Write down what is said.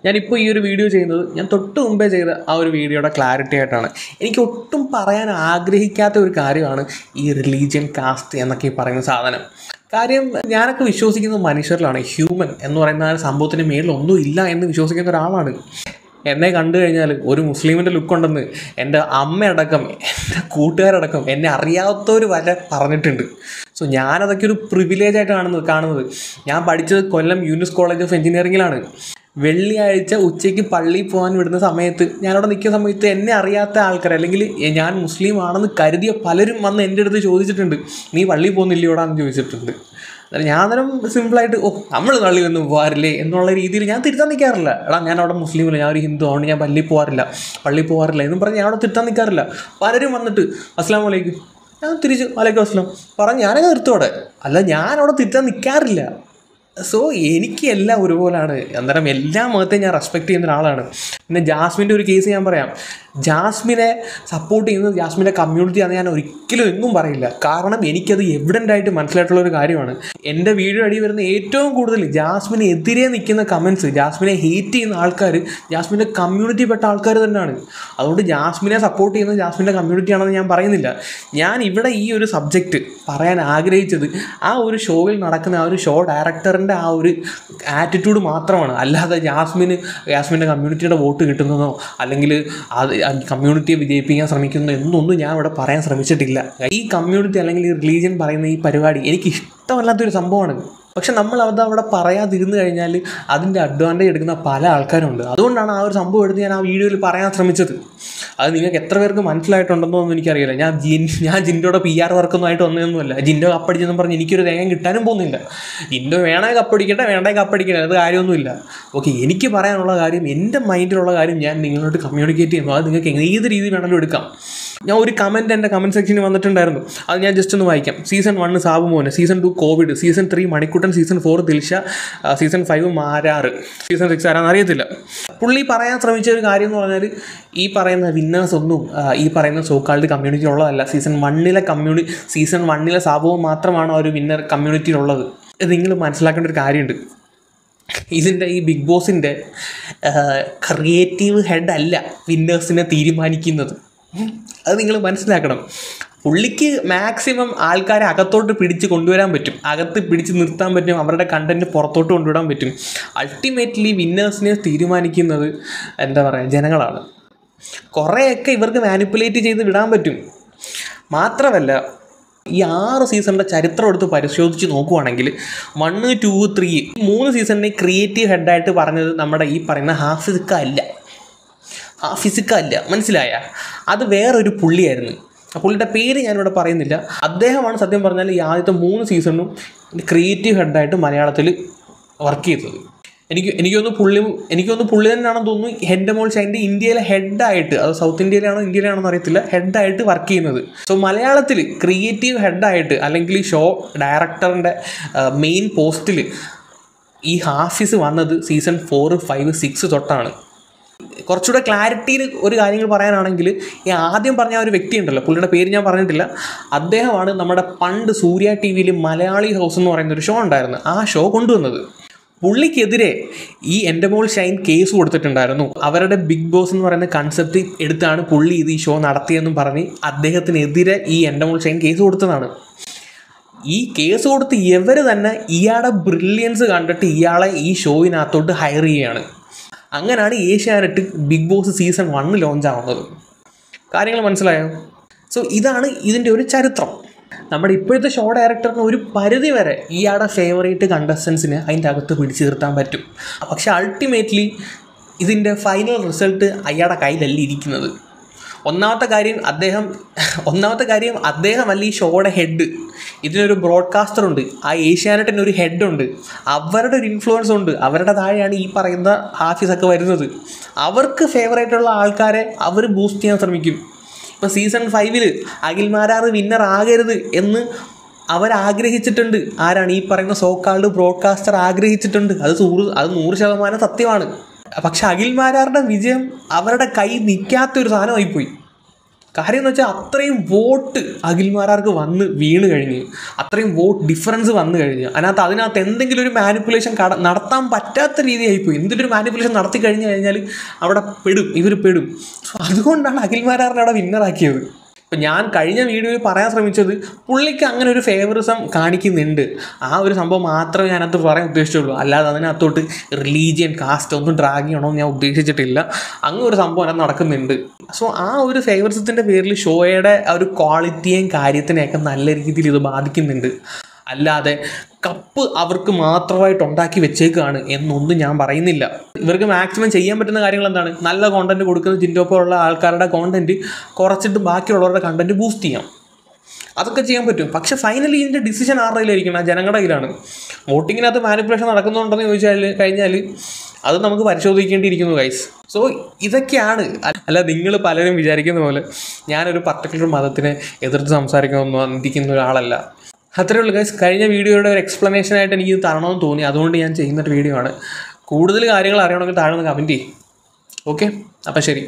ഞാനിപ്പോൾ ഈ ഒരു വീഡിയോ ചെയ്യുന്നത് ഞാൻ തൊട്ട് മുമ്പേ ചെയ്ത ആ ഒരു വീഡിയോയുടെ ക്ലാരിറ്റി ആയിട്ടാണ്. എനിക്ക് ഒട്ടും പറയാൻ ആഗ്രഹിക്കാത്ത ഒരു കാര്യമാണ് ഈ റിലീജിയൻ, കാസ്റ്റ് എന്നൊക്കെ ഈ പറയുന്ന സാധനം. കാര്യം ഞാനൊക്കെ വിശ്വസിക്കുന്നത് മനുഷ്യരിലാണ്. ഹ്യൂമൻ എന്ന് പറയുന്ന ആ സംഭവത്തിന് മേളിൽ ഒന്നും ഇല്ല എന്ന് വിശ്വസിക്കുന്ന ഒരാളാണ്. എന്നെ കണ്ടു കഴിഞ്ഞാൽ ഒരു മുസ്ലിമിൻ്റെ ലുക്കുണ്ടെന്ന് എൻ്റെ അമ്മയടക്കം എൻ്റെ കൂട്ടുകാരടക്കം എന്നെ അറിയാത്തവർ വരെ പറഞ്ഞിട്ടുണ്ട്. സോ ഞാനതൊക്കെ ഒരു പ്രിവിലേജായിട്ടാണ് കാണുന്നത്. ഞാൻ പഠിച്ചത് കൊല്ലം യൂനിസ് കോളേജ് ഓഫ് എഞ്ചിനീയറിങ്ങിലാണ്. വെള്ളിയാഴ്ച ഉച്ചയ്ക്ക് പള്ളിയിൽ പോകാൻ വിടുന്ന സമയത്ത്, ഞാനവിടെ നിൽക്കുന്ന സമയത്ത് എന്നെ അറിയാത്ത ആൾക്കാർ, അല്ലെങ്കിൽ ഞാൻ മുസ്ലിം ആണെന്ന് കരുതിയ പലരും വന്ന് എൻ്റെ അടുത്ത് ചോദിച്ചിട്ടുണ്ട്, നീ പള്ളിയിൽ പോകുന്നില്ലയോടാന്ന് ചോദിച്ചിട്ടുണ്ട്. ഞാൻ അന്നേരം സിമ്പിളായിട്ട് നമ്മൾ പള്ളിയൊന്നും പോകാറില്ലേ എന്നുള്ള രീതിയിൽ ഞാൻ തിരുത്താൻ നിൽക്കാറില്ല. എടാ ഞാൻ അവിടെ മുസ്ലിമില്ല, ഞാൻ ഒരു ഹിന്ദു ആവുകൊണ്ട് ഞാൻ പള്ളിയിൽ പോകാറില്ല എന്നും പറഞ്ഞ് ഞാൻ അവിടെ തിരുത്താൻ നിൽക്കാറില്ല. പലരും വന്നിട്ട് അസ്സലാമു അലൈക്കും, ഞാൻ തിരിച്ച് വലൈക്കും അസ്സലാം പറഞ്ഞ് ഞാനൊക്കെ നിർത്തോടെ, അല്ല ഞാനവിടെ തിരുത്താൻ നിൽക്കാറില്ല. സോ എനിക്ക് എല്ലാം ഒരുപോലാണ്. അന്നേരം എല്ലാ മതത്തെയും ഞാൻ റെസ്പെക്റ്റ് ചെയ്യുന്ന ഒരാളാണ്. പിന്നെ ജാസ്മിൻ്റെ ഒരു കേസ് ഞാൻ പറയാം. ജാസ്മിനെ സപ്പോർട്ട് ചെയ്യുന്നത് ജാസ്മിൻ്റെ കമ്മ്യൂണിറ്റിയാണെന്ന് ഞാൻ ഒരിക്കലും എങ്ങും പറയില്ല. കാരണം എനിക്കത് എവിഡൻ്റ് ആയിട്ട് മനസ്സിലായിട്ടുള്ളൊരു കാര്യമാണ്. എൻ്റെ വീഡിയോ അടി വരുന്ന ഏറ്റവും കൂടുതൽ ജാസ്മിന് എതിരെ നിൽക്കുന്ന കമൻറ്റ്സ്, ജാസ്മിനെ ഹേറ്റ് ചെയ്യുന്ന ആൾക്കാർ ജാസ്മിൻ്റെ കമ്മ്യൂണിറ്റിപ്പെട്ട ആൾക്കാർ തന്നെയാണ്. അതുകൊണ്ട് ജാസ്മിനെ സപ്പോർട്ട് ചെയ്യുന്നത് ജാസ്മിൻ്റെ കമ്മ്യൂണിറ്റിയാണെന്ന് ഞാൻ പറയുന്നില്ല. ഞാൻ ഇവിടെ ഈ ഒരു സബ്ജക്റ്റ് പറയാൻ ആഗ്രഹിച്ചത് ആ ഒരു ഷോയിൽ നടക്കുന്ന ആ ഒരു ഷോ ഡയറക്ടറിൻ്റെ ആ ഒരു ആറ്റിറ്റ്യൂഡ് മാത്രമാണ്. അല്ലാതെ ജാസ്മിൻ്റെ കമ്മ്യൂണിറ്റിയുടെ വോട്ട് കിട്ടുന്നതോ അല്ലെങ്കിൽ അത് കമ്മ്യൂണിറ്റിയെ വിജയിപ്പിക്കാൻ ശ്രമിക്കുന്നതോ എന്നൊന്നും ഞാൻ ഇവിടെ പറയാൻ ശ്രമിച്ചിട്ടില്ല. ഈ കമ്മ്യൂണിറ്റി അല്ലെങ്കിൽ ഈ റിലീജിയൻ പറയുന്ന ഈ പരിപാടി എനിക്ക് ഇഷ്ടമല്ലാത്തൊരു സംഭവമാണ്. പക്ഷെ നമ്മൾ അവിടെ പറയാതിരുന്നു കഴിഞ്ഞാൽ അതിൻ്റെ അഡ്വാൻറ്റേജ് എടുക്കുന്ന പല ആൾക്കാരുണ്ട്. അതുകൊണ്ടാണ് ആ ഒരു സംഭവം എടുത്ത് ഞാൻ ആ വീഡിയോയിൽ പറയാൻ ശ്രമിച്ചത്. അത് നിങ്ങൾക്ക് എത്ര പേർക്ക് മനസ്സിലായിട്ടുണ്ടെന്നോ ഒന്നും എനിക്കറിയില്ല. ഞാൻ ജിൻഡോയുടെ PR വർക്കൊന്നും ആയിട്ട് വന്നതൊന്നുമല്ല. ജിൻഡോ കപ്പടിച്ചെന്ന് പറഞ്ഞ് എനിക്കൊരു തേങ്ങ കിട്ടാനും പോകുന്നില്ല. ജിൻഡോ വേണേ കപ്പടിക്കട്ടെ, വേണ്ടേ കപ്പടിക്കട്ടെ, അത് കാര്യമൊന്നുമില്ല. ഓക്കെ, എനിക്ക് പറയാനുള്ള കാര്യം, എൻ്റെ മൈൻഡിലുള്ള കാര്യം ഞാൻ നിങ്ങളോട് കമ്മ്യൂണിക്കേറ്റ് ചെയ്യുന്നു. അത് നിങ്ങൾക്ക് ഏത് രീതി വേണമെങ്കിലും എടുക്കാം. ഞാൻ ഒരു കമൻറ്റ് എൻ്റെ കമൻറ്റ് സെക്ഷനിൽ വന്നിട്ടുണ്ടായിരുന്നു. അത് ഞാൻ ജസ്റ്റ് ഒന്ന് വായിക്കാം. Season 1 Sabumon, season 2 Covid, season 3 Manikuttan, season 4 Dilsha, season 5 Marar, season 6 ആരാന്ന് അറിയത്തില്ല. പുള്ളി പറയാൻ ശ്രമിച്ച ഒരു കാര്യം എന്ന് പറഞ്ഞാൽ ഈ പറയുന്ന വിന്നേഴ്സ് ഒന്നും ഈ പറയുന്ന സോക്കാൾഡ് കമ്മ്യൂണിറ്റിയിലുള്ളതല്ല. സീസൺ 1 സാബുവും മാത്രമാണ് ആ ഒരു വിന്നർ കമ്മ്യൂണിറ്റിയിലുള്ളത്. നിങ്ങൾ മനസ്സിലാക്കേണ്ട ഒരു കാര്യമുണ്ട്. ഇതിൻ്റെ ഈ ബിഗ് ബോസിൻ്റെ ക്രിയേറ്റീവ് ഹെഡ് അല്ല വിന്നേഴ്സിനെ തീരുമാനിക്കുന്നത്. അത് നിങ്ങൾ മനസ്സിലാക്കണം. പുള്ളിക്ക് മാക്സിമം ആൾക്കാരെ അകത്തോട്ട് പിടിച്ച് കൊണ്ടുവരാൻ പറ്റും, അകത്ത് പിടിച്ച് നിർത്താൻ പറ്റും, അവരുടെ കണ്ടൻറ്റ് പുറത്തോട്ട് കൊണ്ടുവിടാൻ പറ്റും. അൾട്ടിമേറ്റ്ലി വിന്നേഴ്സിനെ തീരുമാനിക്കുന്നത് എന്താ പറയുക, ജനങ്ങളാണ്. കുറേയൊക്കെ ഇവർക്ക് മാനിപ്പുലേറ്റ് ചെയ്ത് വിടാൻ പറ്റും. മാത്രമല്ല ഈ 6 സീസണിൻ്റെ ചരിത്രം എടുത്ത് പരിശോധിച്ച് നോക്കുവാണെങ്കിൽ 1, 2, 3 3 സീസണിനെ ക്രിയേറ്റീവ് ഹെഡായിട്ട് പറഞ്ഞത് നമ്മുടെ ഈ പറയുന്ന ഹാഫിസിക്ക അല്ല, മനസ്സിലായ? അത് വേറൊരു പുള്ളിയായിരുന്നു. പുള്ളിയുടെ പേര് ഞാനിവിടെ പറയുന്നില്ല. അദ്ദേഹമാണ് സത്യം പറഞ്ഞാൽ ഈ ആദ്യത്തെ 3 സീസണും ക്രിയേറ്റീവ് ഹെഡായിട്ട് മലയാളത്തിൽ വർക്ക് ചെയ്തത്. എനിക്കൊന്ന് പുള്ളി തന്നെയാണെന്ന് തോന്നുന്നു എൻഡമോൾ ഷൈൻ്റെ ഇന്ത്യയിലെ ഹെഡായിട്ട്, അത് സൗത്ത് ഇന്ത്യയിലാണെന്ന് അറിയത്തില്ല, ഹെഡായിട്ട് വർക്ക് ചെയ്യുന്നത്. സോ മലയാളത്തിൽ ക്രിയേറ്റീവ് ഹെഡായിട്ട് അല്ലെങ്കിൽ ഈ ഷോ ഡയറക്ടറിൻ്റെ മെയിൻ പോസ്റ്റിൽ ഈ ഹാഫിസ് വന്നത് സീസൺ 4, 5, 6 തൊട്ടാണ്. കുറച്ചുകൂടെ ക്ലാരിറ്റിയിൽ ഒരു കാര്യങ്ങൾ പറയാനാണെങ്കിൽ ഈ ആദ്യം പറഞ്ഞ ഒരു വ്യക്തി ഉണ്ടല്ലോ, പുള്ളിയുടെ പേര് ഞാൻ പറഞ്ഞിട്ടില്ല, അദ്ദേഹമാണ് നമ്മുടെ പണ്ട് സൂര്യ TV മലയാളി ഹൗസ് എന്ന് പറയുന്നൊരു ഷോ ഉണ്ടായിരുന്നു. ആ ഷോ കൊണ്ടുവന്നത്. പുള്ളിക്കെതിരെ ഈ എൻഡമോൾ ഷൈൻ കേസ് കൊടുത്തിട്ടുണ്ടായിരുന്നു. അവരുടെ ബിഗ് ബോസ് എന്ന് പറയുന്ന കൺസെപ്റ്റ് എടുത്താണ് പുള്ളി ഇത് ഈ ഷോ നടത്തിയെന്നും പറഞ്ഞ് അദ്ദേഹത്തിനെതിരെ ഈ എൻഡമോൾ ഷൈൻ കേസ് കൊടുത്തതാണ്. ഈ കേസ് കൊടുത്ത് ഇവർ തന്നെ ഇയാളുടെ ബ്രില്യൻസ് കണ്ടിട്ട് ഇയാളെ ഈ ഷോയിനകത്തോട്ട് ഹയർ ചെയ്യുകയാണ്. അങ്ങനെയാണ് Asianet Bigg Boss season 1 launch ആവുന്നത്. കാര്യങ്ങൾ മനസ്സിലായോ? സോ ഇതാണ് ഇതിൻ്റെ ഒരു ചരിത്രം. നമ്മുടെ ഇപ്പോഴത്തെ ഷോ ഡയറക്ടറിന് ഒരു പരിധി വരെ ഇയാളുടെ ഫേവറേറ്റ് കണ്ടസ്റ്റൻസിനെ അതിൻ്റെ അകത്ത് പിടിച്ചു നിർത്താൻ പറ്റും. പക്ഷേ അൾട്ടിമേറ്റ്ലി ഇതിൻ്റെ ഫൈനൽ റിസൾട്ട് അയാളുടെ കയ്യിലല്ല ഇരിക്കുന്നത്. ഒന്നാമത്തെ കാര്യം അദ്ദേഹമല്ല ഈ ഷോയുടെ ഹെഡ്. ഇതിനൊരു ബ്രോഡ്കാസ്റ്റർ ഉണ്ട്, ആ ഏഷ്യാനെറ്റിന് ഒരു ഹെഡുണ്ട്, അവരുടെ ഒരു ഇൻഫ്ലുവൻസ് ഉണ്ട്. അവരുടെ താഴെയാണ് ഈ പറയുന്ന ഹാഫിസൊക്കെ വരുന്നത്. അവർക്ക് ഫേവറേറ്റുള്ള ആൾക്കാരെ അവർ ബൂസ്റ്റ് ചെയ്യാൻ ശ്രമിക്കും. ഇപ്പോൾ സീസൺ 5 അഖിൽ മാരാറ് വിന്നർ ആകരുത് എന്ന് അവരാഗ്രഹിച്ചിട്ടുണ്ട്. ആരാണ്? ഈ പറയുന്ന സോക്കാൾഡ് ബ്രോഡ്കാസ്റ്റർ ആഗ്രഹിച്ചിട്ടുണ്ട്. അത് 100% സത്യമാണ്. പക്ഷെ അഖിൽ മാരാറുടെ വിജയം അവരുടെ കൈ നിൽക്കാത്തൊരു സാധനമായിപ്പോയി. കാര്യം എന്ന് വെച്ചാൽ അത്രയും വോട്ട് അഖിൽമാരാർക്ക് വന്ന് വീണ് കഴിഞ്ഞ്, അത്രയും വോട്ട് ഡിഫറൻസ് വന്നു കഴിഞ്ഞ് അതിനകത്ത് എന്തെങ്കിലും ഒരു മാനിപ്പുലേഷൻ നടത്താൻ പറ്റാത്ത രീതിയായിപ്പോയി. എന്തെങ്കിലും ഒരു മാനിപ്പുലേഷൻ നടത്തി കഴിഞ്ഞാൽ അവിടെ ഇവർ പെടും. സോ അതുകൊണ്ടാണ് അഖിൽമാരാറിനെ അവിടെ വിന്നറാക്കിയത്. ഇപ്പം ഞാൻ കഴിഞ്ഞ വീഡിയോയിൽ പറയാൻ ശ്രമിച്ചത് പുള്ളിക്ക് അങ്ങനെ ഒരു ഫേവറിസം കാണിക്കുന്നുണ്ട്, ആ ഒരു സംഭവം മാത്രമേ ഞാനകത്ത് പറയാൻ ഉദ്ദേശിച്ചുള്ളൂ. അല്ലാതെ അതിനകത്തോട്ട് റിലീജിയൻ കാസ്റ്റ് ഒന്നും ഡ്രാഗ് ചെയ്യണമെന്ന് ഞാൻ ഉദ്ദേശിച്ചിട്ടില്ല. അങ്ങനെ ഒരു സംഭവം അതിനകത്ത് നടക്കുന്നുണ്ട്. സോ ആ ഒരു ഫേവറിസത്തിൻ്റെ പേരിൽ ഷോയുടെ ആ ഒരു ക്വാളിറ്റിയെയും കാര്യത്തിനെയൊക്കെ നല്ല രീതിയിൽ ഇത് ബാധിക്കുന്നുണ്ട്. അല്ലാതെ കപ്പ് അവർക്ക് മാത്രമായിട്ട് ഉണ്ടാക്കി വെച്ചേക്കാണ് എന്നൊന്നും ഞാൻ പറയുന്നില്ല. ഇവർക്ക് മാക്സിമം ചെയ്യാൻ പറ്റുന്ന കാര്യങ്ങൾ എന്താണ്? നല്ല കോണ്ടന്റ് കൊടുക്കുന്ന ജിൻഡോപ്പോലുള്ള ആൾക്കാരുടെ കോണ്ടന്റ് കുറച്ചിട്ട് ബാക്കിയുള്ളവരുടെ കണ്ടന്റ് ബൂസ്റ്റ് ചെയ്യാം. അതൊക്കെ ചെയ്യാൻ പറ്റും. പക്ഷെ ഫൈനലി ഇതിൻ്റെ ഡിസിഷൻ ആരുടെ കയ്യിലായിരിക്കണം? ജനങ്ങളുടെ കയ്യിലാണ്. വോട്ടിങ്ങിനകത്ത് മാനിപ്പുലേഷൻ നടക്കുന്നുണ്ടെന്ന് കഴിഞ്ഞാൽ അത് നമുക്ക് പരിശോധിക്കേണ്ടിയിരിക്കുന്നു ഗൈസ്. സോ ഇതൊക്കെയാണ്. അല്ല, നിങ്ങൾ പലരും വിചാരിക്കുന്ന പോലെ ഞാനൊരു പർട്ടിക്കുലർ മതത്തിനെ എതിർത്ത് സംസാരിക്കണമെന്നോ ചിന്തിക്കുന്ന ഒരാളല്ല. അത്രയേ ഉള്ളൂ ഗൈസ്. കഴിഞ്ഞ വീഡിയോയുടെ ഒരു എക്സ്പ്ലനേഷനായിട്ട് എനിക്ക് തരണമെന്ന് തോന്നി, അതുകൊണ്ട് ഞാൻ ചെയ്യുന്നൊരു വീഡിയോ ആണ്. കൂടുതൽ കാര്യങ്ങൾ അറിയണമെങ്കിൽ താഴെ ഒന്ന് കമൻറ്റ് ചെയ്യും. ഓക്കെ, അപ്പം ശരി.